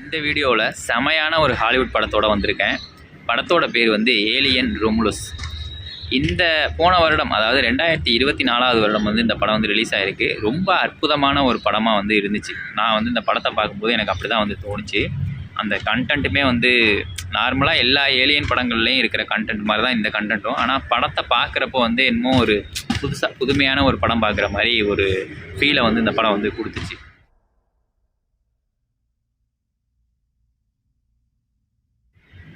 இந்த வீடியோவில் செமையான ஒரு ஹாலிவுட் படத்தோட வந்திருக்கேன். படத்தோட பேர் வந்து ஏலியன் ரொமுலஸ். இந்த போன வருடம், அதாவது 2024 வருடம் வந்து இந்த படம் வந்து ரிலீஸ் ஆகிருக்கு. ரொம்ப அற்புதமான ஒரு படமாக வந்து இருந்துச்சு. நான் வந்து இந்த படத்தை பார்க்கும்போது எனக்கு அப்படி தான் வந்து தோணுச்சு. அந்த கண்டென்ட்டுமே வந்து நார்மலாக எல்லா ஏலியன் படங்கள்லேயும் இருக்கிற கண்டென்ட் மாதிரி தான் இந்த கண்டென்ட்டும். ஆனால் படத்தை பார்க்குறப்போ வந்து என்னமோ ஒரு புதுமையான ஒரு படம் பார்க்குற மாதிரி ஒரு ஃபீலை வந்து இந்த படம் வந்து கொடுத்துச்சு.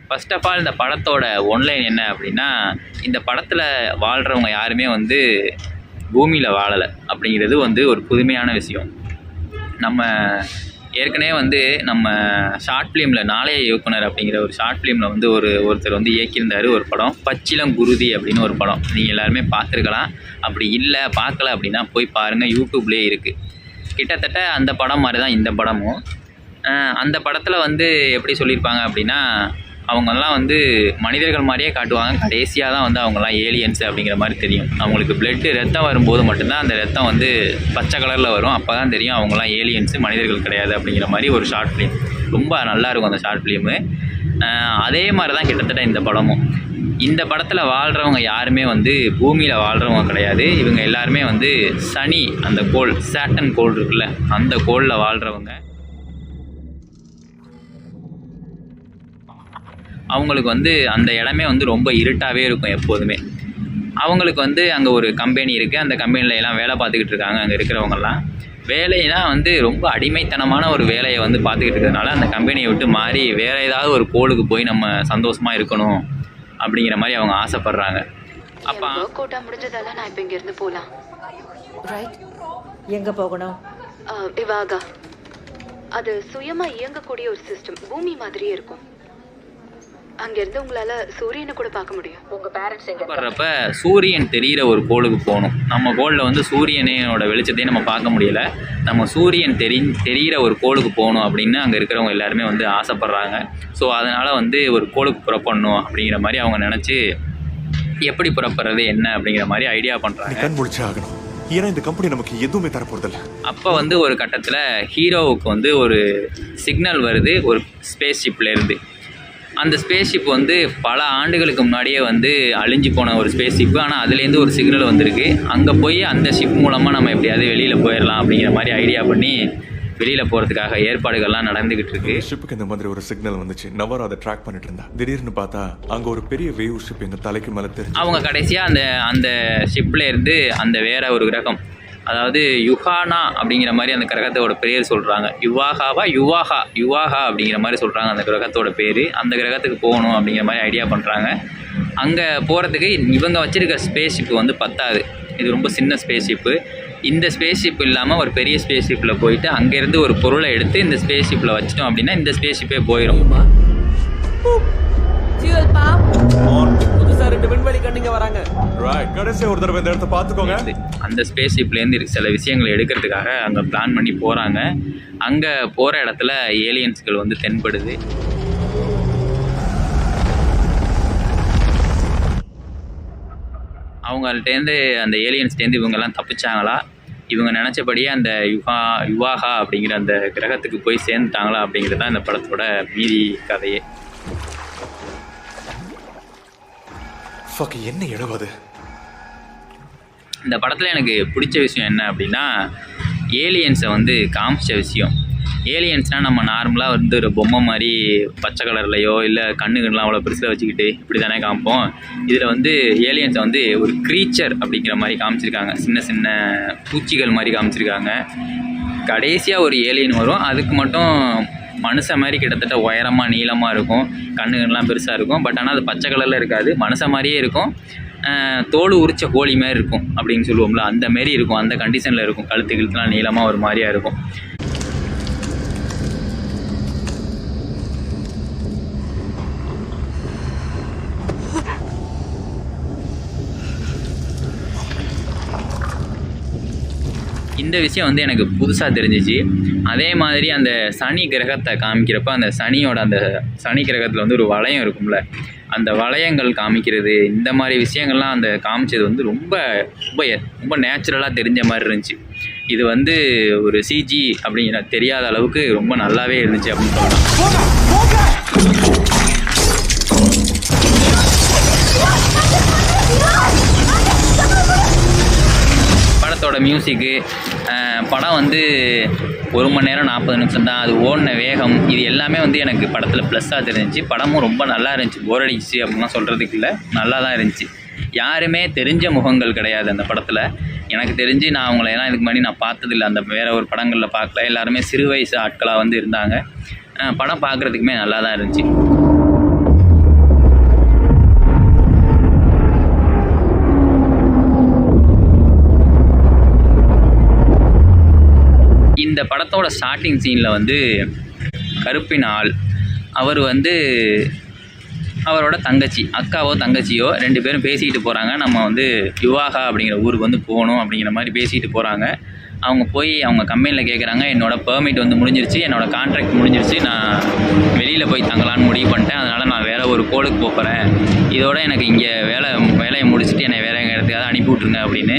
ஃபர்ஸ்ட் ஆஃப் ஆல் இந்த படத்தோட ஒன்லைன் என்ன அப்படின்னா, இந்த படத்தில் வாழ்கிறவங்க யாருமே வந்து பூமியில் வாழலை அப்படிங்கிறது வந்து ஒரு புதுமையான விஷயம். நம்ம ஏற்கனவே வந்து நம்ம ஷார்ட் ஃபிலிமில் நாளைய இயக்குனர் அப்படிங்கிற ஒரு ஷார்ட் ஃபிலிமில் வந்து ஒருத்தர் வந்து இயக்கியிருந்தார் ஒரு படம், பச்சிளங்குருதி அப்படின்னு ஒரு படம். நீங்கள் எல்லாருமே பார்த்துருக்கலாம். அப்படி இல்லை பார்க்கல அப்படின்னா போய் பாருங்கள், யூடியூப்லேயே இருக்குது. கிட்டத்தட்ட அந்த படம் மாதிரி தான் இந்த படமும். அந்த படத்தில் வந்து எப்படி சொல்லியிருப்பாங்க அப்படின்னா, அவங்கெல்லாம் வந்து மனிதர்கள் மாதிரியே காட்டுவாங்க. கடைசியாக தான் வந்து அவங்கெல்லாம் ஏலியன்ஸ் அப்படிங்கிற மாதிரி தெரியும். அவங்களுக்கு ரத்தம் வரும்போது மட்டும்தான் அந்த ரத்தம் வந்து பச்சை கலரில் வரும். அப்போ தான் தெரியும் அவங்கெல்லாம் ஏலியன்ஸு, மனிதர்கள் கிடையாது அப்படிங்கிற மாதிரி ஒரு ஷார்ட் ஃபிலிம். ரொம்ப நல்லாயிருக்கும் அந்த ஷார்ட் ஃபிலிமு. அதே மாதிரி தான் கிட்டத்தட்ட இந்த படமும். இந்த படத்தில் வாழ்கிறவங்க யாருமே வந்து பூமியில் வாழ்கிறவங்க கிடையாது. இவங்க எல்லாருமே வந்து சனி, அந்த கோள், சாட்டன் கோள் இருக்குல்ல, அந்த கோளில் வாழ்கிறவங்க. அவங்களுக்கு வந்து அந்த இடமே வந்து ரொம்ப இருட்டாகவே இருக்கும் எப்போதுமே. அவங்களுக்கு வந்து அங்கே ஒரு கம்பெனி இருக்குது. அந்த கம்பெனியில் எல்லாம் வேலை பார்த்துக்கிட்டு இருக்காங்க. அங்கே இருக்கிறவங்கெல்லாம் வேலைனா வந்து ரொம்ப அடிமைத்தனமான ஒரு வேலையை வந்து பார்த்துக்கிட்டு இருக்கிறதுனால அந்த கம்பெனியை விட்டு மாறி வேறு ஏதாவது ஒரு கோளுக்கு போய் நம்ம சந்தோஷமாக இருக்கணும் அப்படிங்கிற மாதிரி அவங்க ஆசைப்படுறாங்க. அப்போ கோட்டா முடிஞ்சதால நான் இப்போ இங்கேருந்து போகலாம். ரைட், எங்கே போகணும்? இவாகா. அது சுயமாக இயங்கக்கூடிய ஒரு சிஸ்டம், பூமி மாதிரியே இருக்கும். அங்கேருந்து உங்களால் சூரியனை கூட பார்க்க முடியும். உங்கள் பேரண்ட்ஸ் எங்கே வர்றப்ப சூரியன் தெரிகிற ஒரு கோளுக்கு போகணும். நம்ம கோளில் வந்து சூரியனோட வெளிச்சத்தையும் நம்ம பார்க்க முடியலை. நம்ம சூரியன் தெரிகிற ஒரு கோளுக்கு போகணும் அப்படின்னு அங்கே இருக்கிறவங்க எல்லாருமே வந்து ஆசைப்பட்றாங்க. ஸோ அதனால் வந்து ஒரு கோளுக்கு புறப்படணும் அப்படிங்கிற மாதிரி அவங்க நினச்சி எப்படி புறப்படுறது என்ன அப்படிங்கிற மாதிரி ஐடியா பண்ணுறாங்க. ஏன்னா இந்த கம்பெனி நமக்கு எதுவுமே தரப்போறதில்ல. அப்போ வந்து ஒரு கட்டத்தில் ஹீரோவுக்கு வந்து ஒரு சிக்னல் வருது ஒரு ஸ்பேஸ் ஷிப்லேருந்து. அந்த ஸ்பேஸ் ஷிப் வந்து பல ஆண்டுகளுக்கு முன்னாடியே வந்து அழிஞ்சு போன ஒரு ஸ்பேஸ் ஷிப்பு. ஆனால் அதுலேருந்து ஒரு சிக்னல் வந்திருக்கு. அங்கே போய் அந்த ஷிப் மூலமாக நம்ம எப்படியாவது வெளியில் போயிடலாம் அப்படிங்கிற மாதிரி ஐடியா பண்ணி வெளியில் போகிறதுக்காக ஏற்பாடுகள்லாம் நடந்துக்கிட்டு இருக்கு. ஷிப்புக்கு இந்த மாதிரி ஒரு சிக்னல் வந்துச்சு. நவர் அதை ட்ராக் பண்ணிட்டு இருந்தா திடீர்னு பார்த்தா அங்கே ஒரு பெரிய வேவ் ஷிப் எங்கள் தலைக்கு மேலே தெரிஞ்சு. அவங்க கடைசியாக அந்த ஷிப்பில் இருந்து அந்த வேற ஒரு கிரகம், அதாவது யுஹானா அப்படிங்கிற மாதிரி அந்த கிரகத்தோட பேர் சொல்கிறாங்க. யுவாகா அப்படிங்கிற மாதிரி சொல்கிறாங்க அந்த கிரகத்தோட பேர். அந்த கிரகத்துக்கு போகணும் அப்படிங்கிற மாதிரி ஐடியா பண்ணுறாங்க. அங்கே போகிறதுக்கு இவங்க வச்சுருக்க ஸ்பேஸ் ஷிப்பு வந்து பத்தாது. இது ரொம்ப சின்ன ஸ்பேஸ் ஷிப்பு. இந்த ஸ்பேஸ் ஷிப் இல்லாமல் ஒரு பெரிய ஸ்பேஸ் ஷிப்பில் போயிட்டு அங்கேருந்து ஒரு பொருளை எடுத்து இந்த ஸ்பேஸ் ஷிப்பில் வச்சிட்டோம் அப்படின்னா இந்த ஸ்பேஸ் ஷிப்பே போயிடும். அந்த ஸ்பேஸ் ஷிப்லேருந்து சில விஷயங்களை எடுக்கிறதுக்காக அங்கே பிளான் பண்ணி போகிறாங்க. அங்கே போகிற இடத்துல ஏலியன்ஸ்கள் வந்து தென்படுது. அவங்கள்ட்டேருந்து அந்த ஏலியன்ஸ்டேருந்து இவங்கெல்லாம் தப்பிச்சாங்களா, இவங்க நினச்சபடியே அந்த யுவாகா அப்படிங்கிற அந்த கிரகத்துக்கு போய் சேர்ந்துட்டாங்களா அப்படிங்கிறது தான் இந்த படத்தோட மீதி கதையே. என்ன எழுவது இந்த படத்தில் எனக்கு பிடிச்ச விஷயம் என்ன அப்படின்னா, ஏலியன்ஸை வந்து காமிச்ச விஷயம். ஏலியன்ஸ்னால் நம்ம நார்மலாக வந்து ஒரு பொம்மை மாதிரி பச்சை கலர்லையோ இல்லை கண்ணுகள்லாம் அவ்வளோ பெருசில் வச்சுக்கிட்டு இப்படி தானே காமிப்போம். இதில் வந்து ஏலியன்ஸை வந்து ஒரு க்ரீச்சர் அப்படிங்கிற மாதிரி காமிச்சிருக்காங்க. சின்ன சின்ன பூச்சிகள் மாதிரி காமிச்சிருக்காங்க. கடைசியாக ஒரு ஏலியன் வரும். அதுக்கு மட்டும் மனுஷன் மாதிரி கிட்டத்தட்ட உயரமாக நீளமாக இருக்கும், கண்ணுகள்லாம் பெருசாக இருக்கும். பட் ஆனால் அது பச்சை கலரில் இருக்காது, மனுஷன் மாதிரியே இருக்கும். தோல் உரிச்ச கோழி மாதிரி இருக்கும் அப்படின்னு சொல்லுவோம்ல, அந்த மாரி இருக்கும். அந்த கண்டிஷனில் இருக்கும். கழுத்துலாம் நீளமாக ஒரு மாதிரியாக இருக்கும். இந்த விஷயம் வந்து எனக்கு புதுசாக தெரிஞ்சிச்சு. அதே மாதிரி அந்த சனி கிரகத்தை காமிக்கிறப்ப அந்த சனி கிரகத்தில் வந்து ஒரு வளையம் இருக்கும்ல, அந்த வளையங்கள் காமிக்கிறது, இந்த மாதிரி விஷயங்கள்லாம் அந்த காமிச்சது வந்து ரொம்ப ரொம்ப ரொம்ப நேச்சுரலாக தெரிஞ்ச மாதிரி இருந்துச்சு. இது வந்து ஒரு சிஜி அப்படிங்கிற தெரியாத அளவுக்கு ரொம்ப நல்லாவே இருந்துச்சு அப்படின்னு சொல்லலாம். படத்தோட மியூசிக்கு, படம் வந்து 1 மணி நேரம் 40 நிமிஷம் தான். அது ஓடின வேகம், இது எல்லாமே வந்து எனக்கு படத்தில் ப்ளஸ்ஸாக தெரிஞ்சிச்சு. படமும் ரொம்ப நல்லா இருந்துச்சு. போர் அடிச்சு அப்படின்லாம் சொல்கிறதுக்கு இல்லை, நல்லா தான் இருந்துச்சு. யாருமே தெரிஞ்ச முகங்கள் கிடையாது அந்த படத்தில். எனக்கு தெரிஞ்சு நான் அவங்கள எல்லாம் இதுக்கு முன்னாடி நான் பார்த்ததில்ல, அந்த வேறு ஒரு படங்களில் பார்க்கல. எல்லாருமே சிறு வயசு ஆட்களாக வந்து இருந்தாங்க. படம் பார்க்குறதுக்குமே நல்லா தான் இருந்துச்சு. இந்த படத்தோட ஸ்டார்டிங் சீனில் வந்து கருப்பின் ஆள் அவர் வந்து அவரோட தங்கச்சி, அக்காவோ தங்கச்சியோ 2 பேரும் பேசிக்கிட்டு போகிறாங்க. நம்ம வந்து யுவாகா அப்படிங்கிற ஊருக்கு வந்து போகணும் அப்படிங்கிற மாதிரி பேசிக்கிட்டு போகிறாங்க. அவங்க போய் அவங்க கம்பெனியில் கேட்குறாங்க, என்னோடய பெர்மிட் வந்து முடிஞ்சிருச்சு, என்னோடய கான்ட்ராக்ட் முடிஞ்சிருச்சு, நான் வெளியில் போய் தங்கலான்னு முடிவு பண்ணிட்டேன், அதனால் நான் வேறு ஒரு கோளுக்கு போகிறேன், இதோட எனக்கு இங்கே வேலையை முடிச்சுட்டு என்னை வேறு இடத்துக்காக அனுப்பி விட்ருங்க அப்படின்னு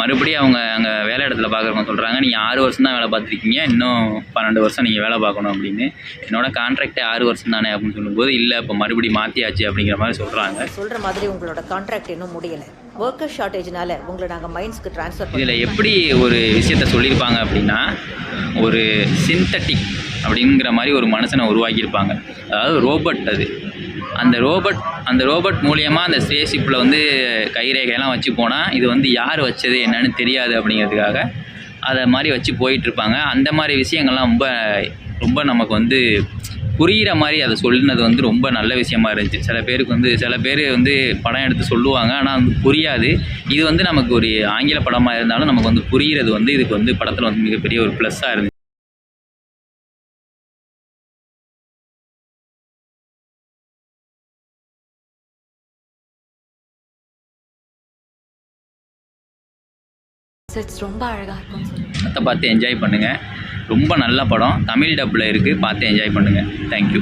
மறுபடியும் அவங்க அங்கே வேலை இடத்துல பார்க்குறவங்க சொல்கிறாங்க, நீங்கள் 6 வருஷம் தான் வேலை பார்த்துருக்கீங்க, இன்னும் 12 வருஷம் நீங்கள் வேலை பார்க்கணும் அப்படின்னு. என்னோடய கான்ட்ராக்டே 6 வருஷம் தானே அப்படின்னு சொல்லும்போது, இல்லை இப்போ மறுபடியும் மாற்றியாச்சு அப்படிங்கிற மாதிரி சொல்கிறாங்க. சொல்கிற மாதிரி உங்களோட கான்ட்ராக்ட் இன்னும் முடியலை. ஒர்க்கர் ஷார்ட்டேஜ்னால உங்களை நாங்கள் மைன்ஸ்க்கு ட்ரான்ஸ்ஃபர் இதில் எப்படி ஒரு விஷயத்த சொல்லியிருப்பாங்க அப்படின்னா, ஒரு சிந்தட்டிக் அப்படிங்கிற மாதிரி ஒரு மனுஷனை உருவாக்கியிருப்பாங்க. அதாவது ரோபோட். அது அந்த ரோபோட் மூலியமாக அந்த ஸ்பேஸ்ஷிப்பில் வந்து கைரேகையெல்லாம் வச்சு போனால் இது வந்து யார் வச்சது என்னன்னு தெரியாது அப்படிங்கிறதுக்காக அதை மாதிரி வச்சு போயிட்டுருப்பாங்க. அந்த மாதிரி விஷயங்கள்லாம் ரொம்ப நமக்கு வந்து புரிகிற மாதிரி அதை சொல்லினது வந்து ரொம்ப நல்ல விஷயமா இருந்துச்சு. சில பேர் வந்து படம் எடுத்து சொல்லுவாங்க, ஆனால் வந்து புரியாது. இது வந்து நமக்கு ஒரு ஆங்கில படமாக இருந்தாலும் நமக்கு வந்து புரிகிறது வந்து இதுக்கு வந்து படத்தில் வந்து மிகப்பெரிய ஒரு ப்ளஸ்ஸாக இருந்துச்சு. ரொம்ப அழகாக இருக்கும். படத்தை பார்த்து என்ஜாய் பண்ணுங்கள். ரொம்ப நல்ல படம். தமிழ் டப்பில் இருக்குது, பார்த்து என்ஜாய் பண்ணுங்கள். தேங்க்யூ.